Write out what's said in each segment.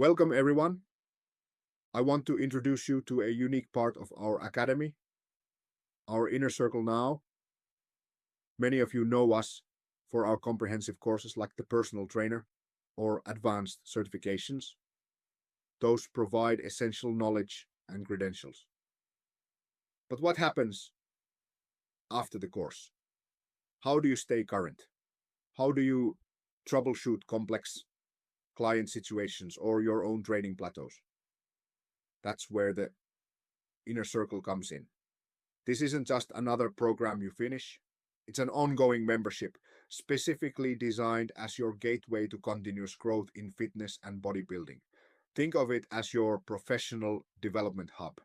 Welcome everyone. I want to introduce you to a unique part of our academy, our inner circle now. Many of you know us for our comprehensive courses like the personal trainer or advanced certifications. Those provide essential knowledge and credentials. But what happens after the course? How do you stay current? How do you troubleshoot complex client situations or your own training plateaus? That's where the inner circle comes in. This isn't just another program you finish. It's an ongoing membership specifically designed as your gateway to continuous growth in fitness and bodybuilding. Think of it as your professional development hub.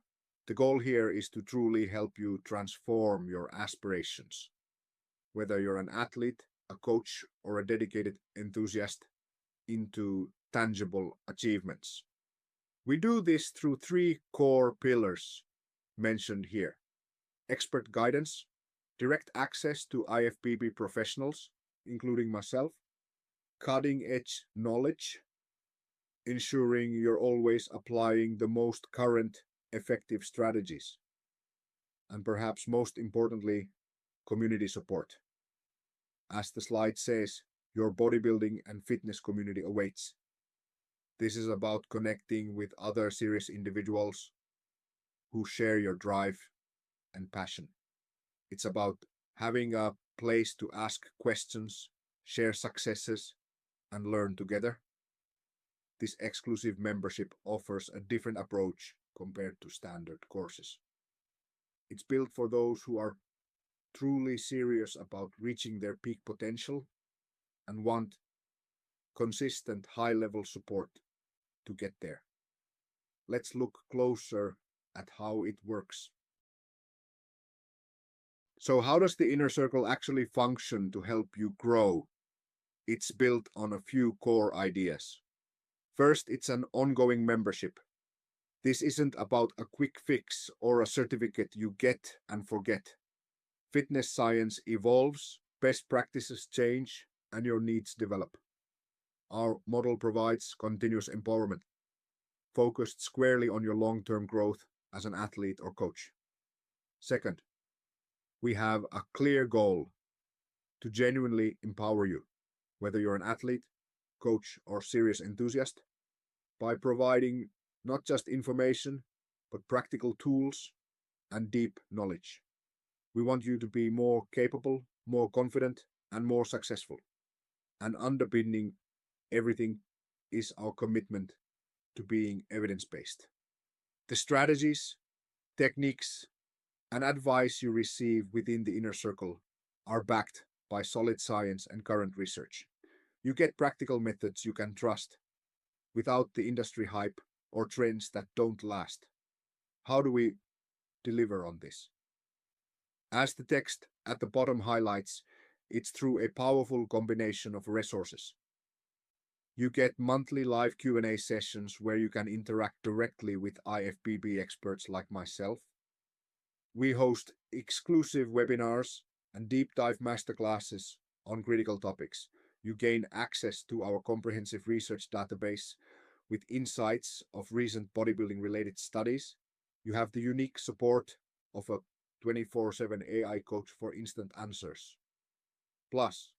The goal here is to truly help you transform your aspirations. Whether you're an athlete, a coach, or a dedicated enthusiast, into tangible achievements. We do this through three core pillars mentioned here: expert guidance, direct access to IFBB professionals, including myself, cutting-edge knowledge, ensuring you're always applying the most current, effective strategies, and perhaps most importantly, community support. As the slide says, your bodybuilding and fitness community awaits. This is about connecting with other serious individuals who share your drive and passion. It's about having a place to ask questions, share successes, and learn together. This exclusive membership offers a different approach compared to standard courses. It's built for those who are truly serious about reaching their peak potential and want consistent high-level support to get there. Let's look closer at how it works. So how does the inner circle actually function to help you grow? It's built on a few core ideas. First, it's an ongoing membership. This isn't about a quick fix or a certificate you get and forget. Fitness science evolves, best practices change, and your needs develop. Our model provides continuous empowerment, focused squarely on your long-term growth as an athlete or coach. Second, we have a clear goal to genuinely empower you, whether you're an athlete, coach, or serious enthusiast, by providing not just information, but practical tools and deep knowledge. We want you to be more capable, more confident, and more successful. And underpinning everything is our commitment to being evidence-based. The strategies, techniques, and advice you receive within the inner circle are backed by solid science and current research. You get practical methods you can trust without the industry hype or trends that don't last. How do we deliver on this? As the text at the bottom highlights, it's through a powerful combination of resources. You get monthly live Q&A sessions where you can interact directly with IFBB experts like myself. We host exclusive webinars and deep dive masterclasses on critical topics. You gain access to our comprehensive research database with insights of recent bodybuilding related studies. You have the unique support of a 24/7 AI coach for instant answers. Plus,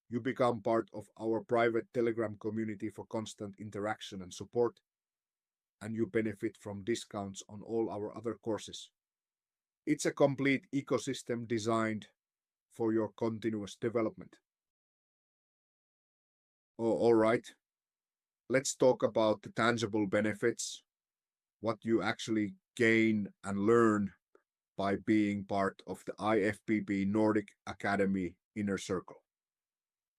you become part of our private Telegram community for constant interaction and support, and you benefit from discounts on all our other courses. It's a complete ecosystem designed for your continuous development. Oh, all right. Let's talk about the tangible benefits, what you actually gain and learn by being part of the IFBB Nordic Academy inner circle.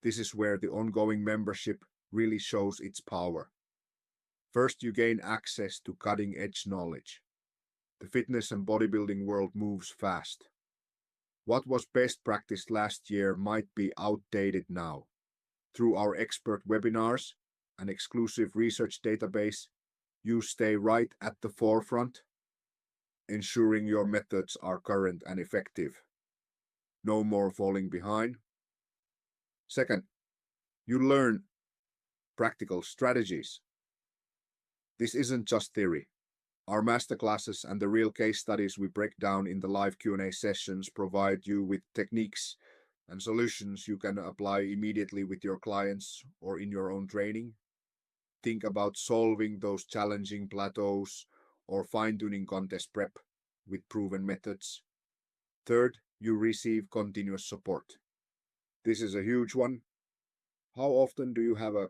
This is where the ongoing membership really shows its power. First, you gain access to cutting-edge knowledge. The fitness and bodybuilding world moves fast. What was best practiced last year might be outdated now. Through our expert webinars and exclusive research database, you stay right at the forefront, ensuring your methods are current and effective. No more falling behind. Second, you learn practical strategies. This isn't just theory. Our masterclasses and the real case studies we break down in the live Q&A sessions provide you with techniques and solutions you can apply immediately with your clients or in your own training. Think about solving those challenging plateaus or fine-tuning contest prep with proven methods. Third, you receive continuous support. This is a huge one. How often do you have a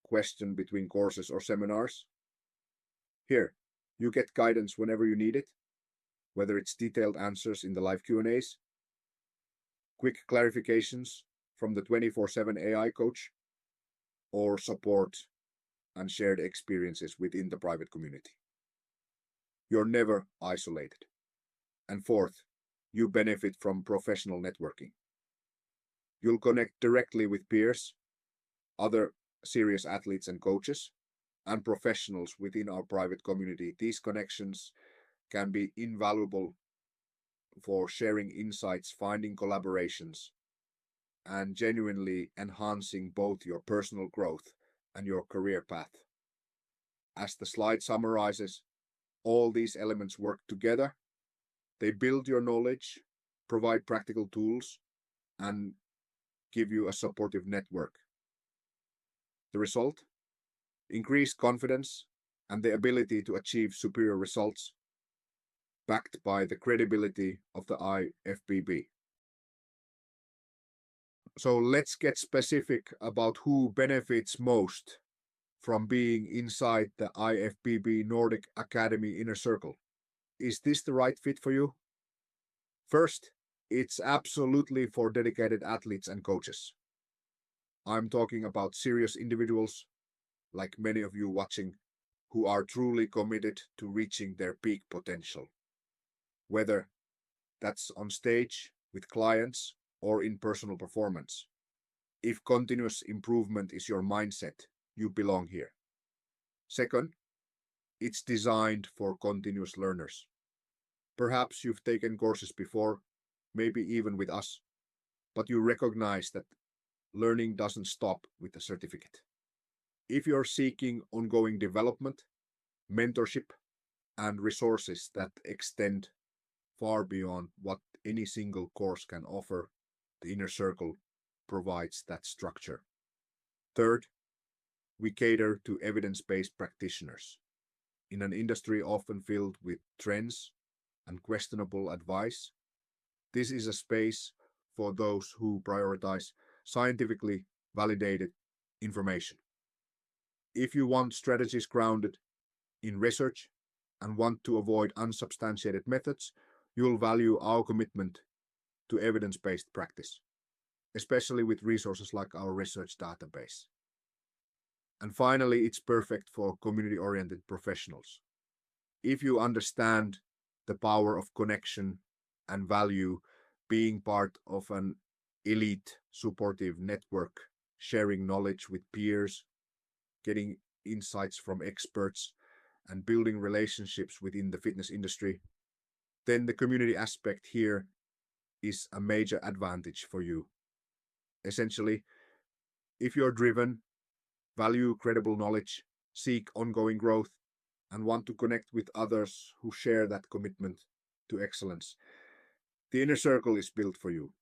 question between courses or seminars? Here, you get guidance whenever you need it, whether it's detailed answers in the live Q&As, quick clarifications from the 24/7 AI coach, or support and shared experiences within the private community. You're never isolated. And fourth, you benefit from professional networking. You'll connect directly with peers, other serious athletes and coaches, and professionals within our private community. These connections can be invaluable for sharing insights, finding collaborations, and genuinely enhancing both your personal growth and your career path. As the slide summarizes, all these elements work together. They build your knowledge, provide practical tools, and give you a supportive network. The result? Increased confidence and the ability to achieve superior results, backed by the credibility of the IFBB. So let's get specific about who benefits most from being inside the IFBB Nordic Academy inner circle. Is this the right fit for you? First, it's absolutely for dedicated athletes and coaches. I'm talking about serious individuals, like many of you watching, who are truly committed to reaching their peak potential. Whether that's on stage, with clients, or in personal performance. If continuous improvement is your mindset, you belong here. Second, it's designed for continuous learners. Perhaps you've taken courses before, maybe even with us, but you recognize that learning doesn't stop with a certificate. If you're seeking ongoing development, mentorship, and resources that extend far beyond what any single course can offer, the inner circle provides that structure. Third, we cater to evidence-based practitioners. In an industry often filled with trends and questionable advice, this is a space for those who prioritize scientifically validated information. If you want strategies grounded in research and want to avoid unsubstantiated methods, you'll value our commitment to evidence-based practice, especially with resources like our research database. And finally, it's perfect for community-oriented professionals. If you understand the power of connection and value being part of an elite supportive network, sharing knowledge with peers, getting insights from experts, and building relationships within the fitness industry, then the community aspect here is a major advantage for you. Essentially, if you're driven, value credible knowledge, seek ongoing growth, and want to connect with others who share that commitment to excellence, the inner circle is built for you.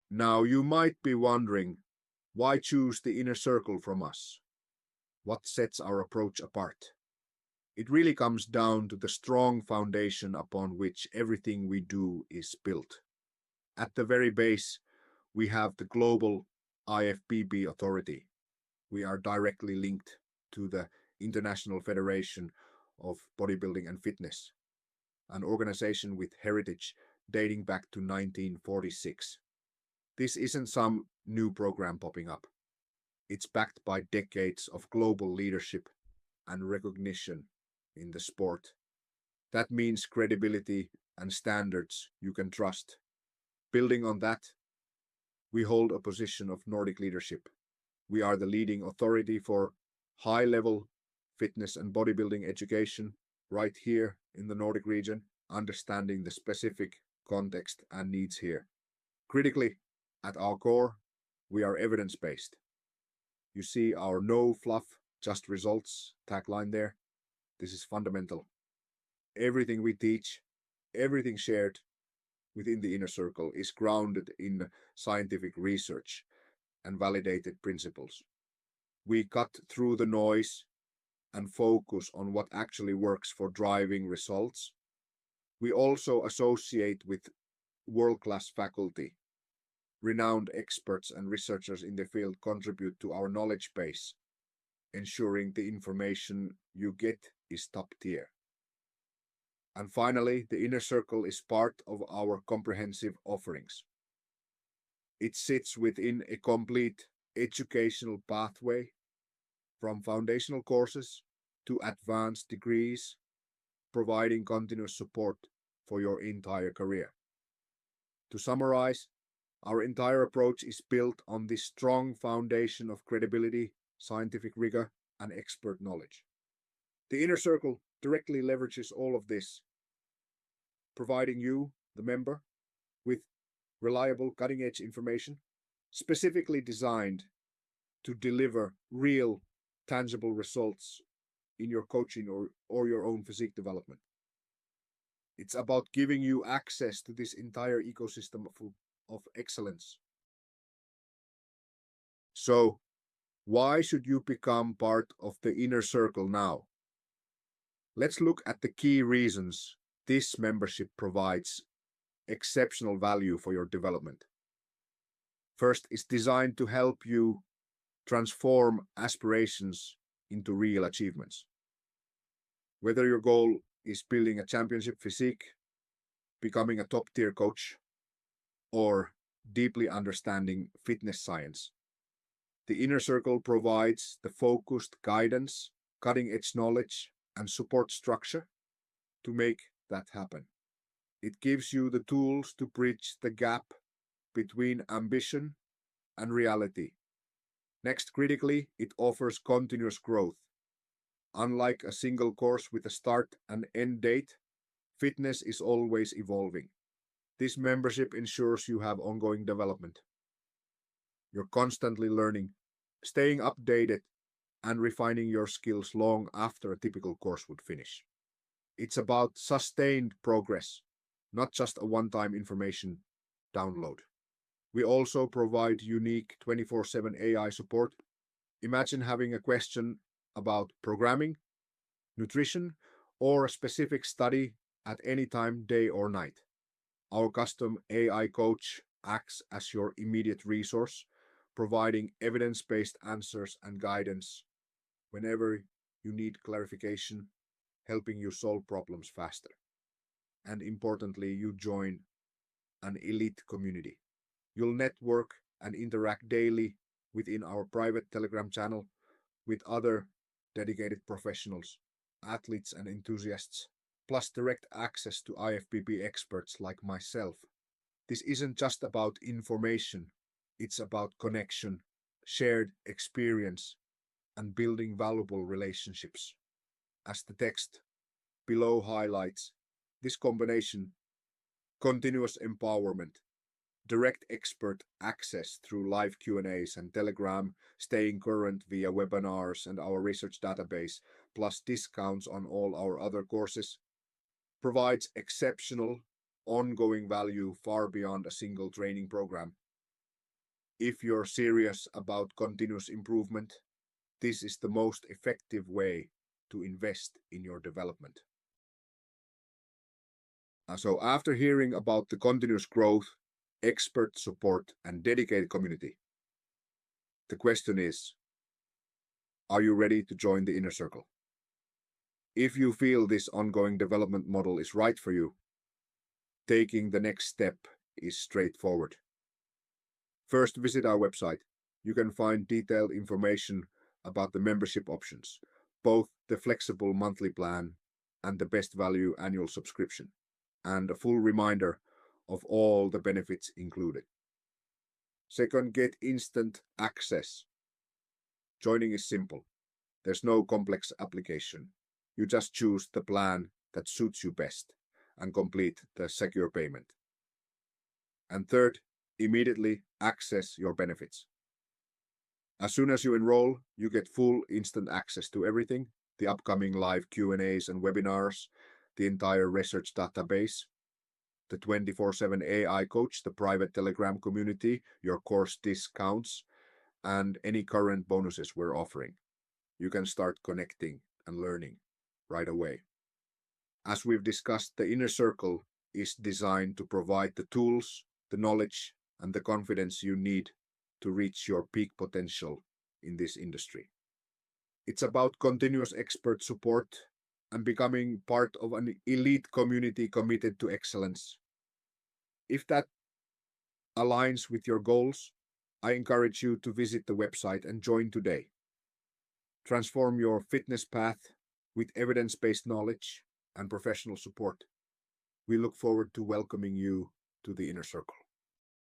Now, you might be wondering, why choose the inner circle from us? What sets our approach apart? It really comes down to the strong foundation upon which everything we do is built. At the very base, we have the global IFBB authority. We are directly linked to the International Federation of Bodybuilding and Fitness, an organization with heritage dating back to 1946. This isn't some new program popping up. It's backed by decades of global leadership and recognition in the sport. That means credibility and standards you can trust. Building on that, we hold a position of Nordic leadership. We are the leading authority for high-level fitness and bodybuilding education right here in the Nordic region, understanding the specific context and needs here. Critically, at our core, we are evidence-based. You see our no-fluff just results tagline there. This is fundamental. Everything we teach, everything shared within the inner circle is grounded in scientific research and validated principles. We cut through the noise and focus on what actually works for driving results. We also associate with world-class faculty. Renowned experts and researchers in the field contribute to our knowledge base, ensuring the information you get is top tier. And finally, the inner circle is part of our comprehensive offerings. It sits within a complete educational pathway from foundational courses to advanced degrees, providing continuous support for your entire career. To summarize, our entire approach is built on this strong foundation of credibility, scientific rigor, and expert knowledge. The inner circle directly leverages all of this, providing you, the member, with reliable cutting-edge information, specifically designed to deliver real, tangible results in your coaching or your own physique development. It's about giving you access to this entire ecosystem of excellence. So, why should you become part of the inner circle now? Let's look at the key reasons this membership provides exceptional value for your development. First, it's designed to help you transform aspirations into real achievements. Whether your goal is building a championship physique, becoming a top-tier coach, or deeply understanding fitness science, the inner circle provides the focused guidance, cutting-edge knowledge, and support structure to make that happen. It gives you the tools to bridge the gap between ambition and reality. Next, critically, it offers continuous growth. Unlike a single course with a start and end date, fitness is always evolving. This membership ensures you have ongoing development. You're constantly learning, staying updated, and refining your skills long after a typical course would finish. It's about sustained progress, not just a one-time information download. We also provide unique 24/7 AI support. Imagine having a question about programming, nutrition, or a specific study at any time, day or night. Our custom AI coach acts as your immediate resource, providing evidence-based answers and guidance whenever you need clarification, helping you solve problems faster. And importantly, you join an elite community. You'll network and interact daily within our private Telegram channel with other dedicated professionals, athletes, and enthusiasts, plus direct access to IFBB experts like myself. This isn't just about information, it's about connection, shared experience, and building valuable relationships. As the text below highlights, this combination, continuous empowerment, direct expert access through live Q&As and Telegram, staying current via webinars and our research database, plus discounts on all our other courses, provides exceptional, ongoing value far beyond a single training program. If you're serious about continuous improvement, this is the most effective way to invest in your development. So after hearing about the continuous growth, expert support, and dedicated community, the question is, are you ready to join the inner circle? If you feel this ongoing development model is right for you, taking the next step is straightforward. First, visit our website. You can find detailed information about the membership options, both the flexible monthly plan and the best value annual subscription, and a full reminder of all the benefits included. Second, get instant access. Joining is simple. There's no complex application. You just choose the plan that suits you best and complete the secure payment. And third, immediately access your benefits. As soon as you enroll, you get full instant access to everything, the upcoming live Q&As and webinars, the entire research database, the 24/7 AI coach, the private Telegram community, your course discounts, and any current bonuses we're offering. You can start connecting and learning right away. As we've discussed, the inner circle is designed to provide the tools, the knowledge, and the confidence you need to reach your peak potential in this industry. It's about continuous expert support and becoming part of an elite community committed to excellence. If that aligns with your goals, I encourage you to visit the website and join today. Transform your fitness path with evidence-based knowledge and professional support. We look forward to welcoming you to the inner circle.